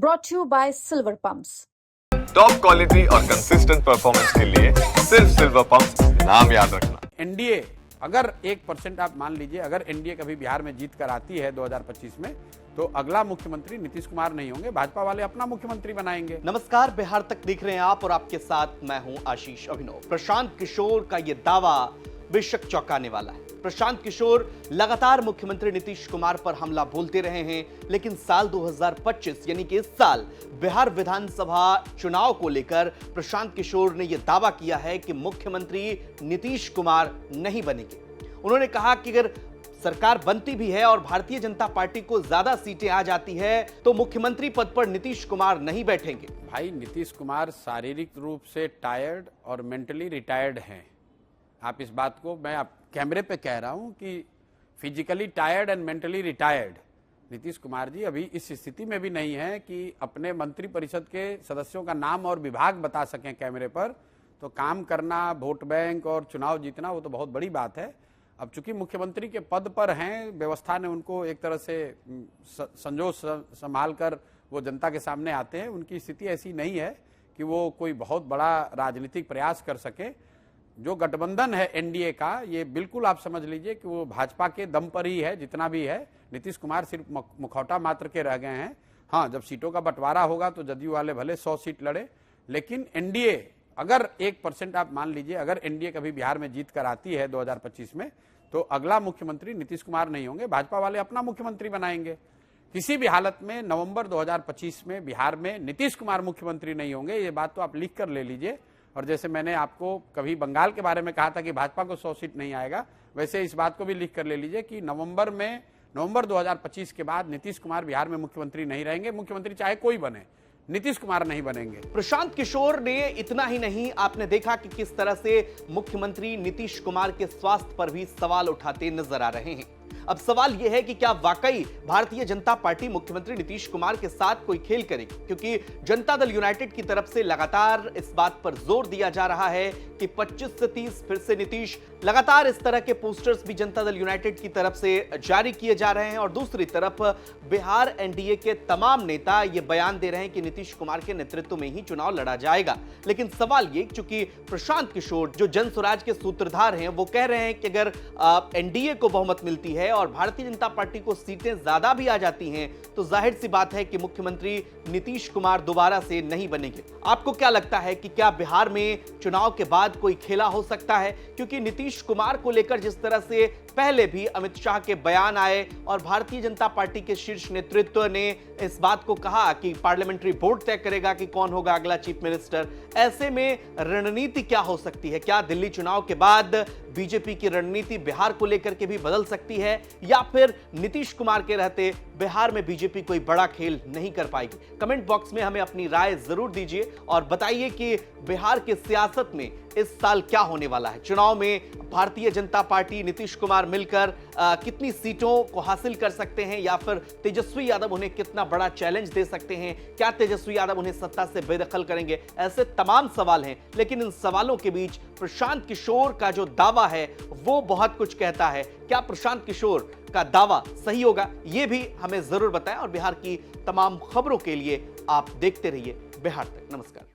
brought to you by Silver Pumps. Top quality और consistent performance के लिए सिर्फ सिल्वर पंप नाम याद रखना। एनडीए अगर 1% आप मान लीजिए, अगर एनडीए कभी बिहार में जीत कर आती है 2025 में, तो अगला मुख्यमंत्री नीतीश कुमार नहीं होंगे, भाजपा वाले अपना मुख्यमंत्री बनाएंगे। नमस्कार, बिहार तक देख रहे हैं आप और आपके साथ मैं हूं आशीष अभिनव। प्रशांत किशोर का यह दावा बेशक चौंकाने वाला है। प्रशांत किशोर लगातार मुख्यमंत्री नीतीश कुमार पर हमला बोलते रहे हैं, लेकिन साल 2025 यानी कि इस साल बिहार विधानसभा चुनाव को लेकर प्रशांत किशोर ने यह दावा किया है कि मुख्यमंत्री नीतीश कुमार नहीं बनेंगे। उन्होंने कहा कि अगर सरकार बनती भी है और भारतीय जनता पार्टी को ज्यादा सीटें आ जाती है तो मुख्यमंत्री पद पर नीतीश कुमार नहीं बैठेंगे। भाई, नीतीश कुमार शारीरिक रूप से टायर्ड और मेंटली रिटायर्ड हैं। आप इस बात को मैं आप कैमरे पे कह रहा हूं कि physically tired and mentally retired Nitish Kumar ji अभी इस स्थिति में भी नहीं है कि अपने मंत्री परिषद के सदस्यों का नाम और विभाग बता सकें कैमरे पर। तो काम करना, वोट बैंक और चुनाव जीतना वो तो बहुत बड़ी बात है। अब चूंकि मुख्यमंत्री के पद पर हैं, व्यवस्था ने उनको एक तरह से संजोग संभाल कर वो जनता के सामने आते हैं। उनकी स्थिति ऐसी नहीं है कि वो कोई बहुत बड़ा राजनीतिक प्रयास कर सके। जो गठबंधन है एनडीए का, ये बिल्कुल आप समझ लीजिए कि वो भाजपा के दम पर ही है। जितना भी है, नीतीश कुमार सिर्फ मुखौटा मात्र के रह गए हैं। हाँ, जब सीटों का बंटवारा होगा तो जदयू वाले भले 100 सीट लड़े, लेकिन एनडीए अगर 1% आप मान लीजिए, अगर एनडीए कभी बिहार में जीत कर आती है 2025 में, तो अगला मुख्यमंत्री नीतीश कुमार नहीं होंगे, भाजपा वाले अपना मुख्यमंत्री बनाएंगे। किसी भी हालत में नवंबर 2025 में बिहार में नीतीश कुमार मुख्यमंत्री नहीं होंगे, ये बात तो आप लिख कर ले लीजिए। और जैसे मैंने आपको कभी बंगाल के बारे में कहा था कि भाजपा को 100 सीट नहीं आएगा, वैसे इस बात को भी लिख कर ले लीजिए कि नवंबर 2025 के बाद नीतीश कुमार बिहार में मुख्यमंत्री नहीं रहेंगे। मुख्यमंत्री चाहे कोई बने, नीतीश कुमार नहीं बनेंगे। प्रशांत किशोर ने इतना ही नहीं, आपने देखा कि किस तरह से मुख्यमंत्री नीतीश कुमार के स्वास्थ्य पर भी सवाल उठाते नजर आ रहे हैं। अब सवाल यह है कि क्या वाकई भारतीय जनता पार्टी मुख्यमंत्री नीतीश कुमार के साथ कोई खेल करेगी, क्योंकि जनता दल यूनाइटेड की तरफ से लगातार इस बात पर जोर दिया जा रहा है कि 25 से 30 फिर से नीतीश। लगातार इस तरह के पोस्टर्स भी जनता दल यूनाइटेड की तरफ से जारी किए जा रहे हैं और दूसरी तरफ बिहार एनडीए के तमाम नेता ये बयान दे रहे हैं कि नीतीश कुमार के नेतृत्व में ही चुनाव लड़ा जाएगा। लेकिन सवाल ये, चूंकि प्रशांत किशोर जो जन स्वराज के सूत्रधार हैं, वो कह रहे हैं कि अगर एनडीए को बहुमत मिलती है और भारतीय जनता पार्टी को सीटें ज्यादा भी आ जाती हैं, तो जाहिर सी बात है कि मुख्यमंत्री नीतीश कुमार दोबारा से नहीं बनेंगे। आपको क्या लगता है कि क्या बिहार में चुनाव के बाद कोई खेला हो सकता है? क्योंकि नीतीश कुमार को लेकर जिस तरह से पहले भी अमित शाह के बयान आए और भारतीय जनता पार्टी के शीर्ष नेतृत्व ने इस बात को कहा कि पार्लियामेंट्री बोर्ड तय करेगा कि कौन होगा अगला चीफ मिनिस्टर। ऐसे में रणनीति क्या हो सकती है? क्या दिल्ली चुनाव के बाद बीजेपी की रणनीति बिहार को लेकर के भी बदल सकती है, या फिर नीतीश कुमार के रहते बिहार में बीजेपी कोई बड़ा खेल नहीं कर पाएगी? कमेंट बॉक्स में हमें अपनी राय जरूर दीजिए और बताइए कि बिहार की सियासत में इस साल क्या होने वाला है। चुनाव में भारतीय जनता पार्टी, नीतीश कुमार मिलकर कितनी सीटों को हासिल कर सकते हैं, या फिर तेजस्वी यादव उन्हें कितना बड़ा चैलेंज दे सकते हैं? क्या तेजस्वी यादव उन्हें सत्ता से बेदखल करेंगे? ऐसे तमाम सवाल हैं, लेकिन इन सवालों के बीच प्रशांत किशोर का जो दावा है वो बहुत कुछ कहता है। क्या प्रशांत किशोर का दावा सही होगा? ये भी हमें जरूर बताएं और बिहार की तमाम खबरों के लिए आप देखते रहिए बिहार तक। नमस्कार।